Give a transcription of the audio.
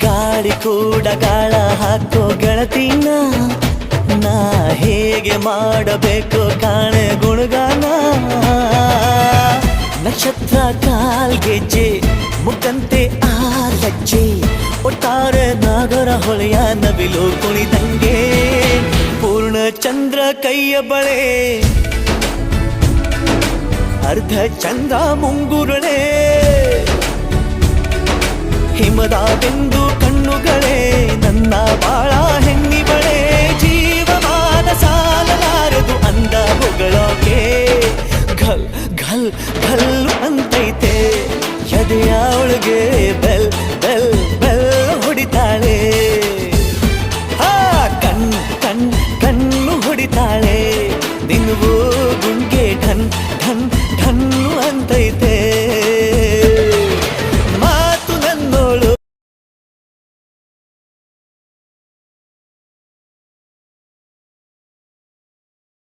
ಗಾಳಿ ಕೂಡ ಗಾಳ ಹಾಕೋ ಗೆಳತಿನ ನಾ ಹೇಗೆ ಮಾಡಬೇಕು ಕಾಣೆ ಗುಣಗಾನ ನಕ್ಷತ್ರ ಕಾಲ್ಗೆಜ್ಜೆ ಮುಖಂತೆ ಆಲಜ್ಜೆ ಒಟ್ಟಾರೆ ನಾಗರ ಹೊಳೆಯ ನವಿಲು ಕುಣಿದಂಗೆ ಪೂರ್ಣ ಚಂದ್ರ ಕೈಯ ಬಳೆ ಅರ್ಧ ಚಂದ್ರ ಮುಂಗುರುಳೆ ಹಿಮದ ಬಿಂದು ಕಣ್ಣುಗಳೇ ನನ್ನ ಬಾಳ ಹೆಣ್ಣಿಬಳೆ ಜೀವಮಾನ ಸಾಲಲಾರದು ಅಂದ ಹೊಗಳೋಕೆ ಘಲ್ ಘಲ್ ಘಲ್ ಅಂತೈತೆ ಎದೆಯ ಒಳಗೆ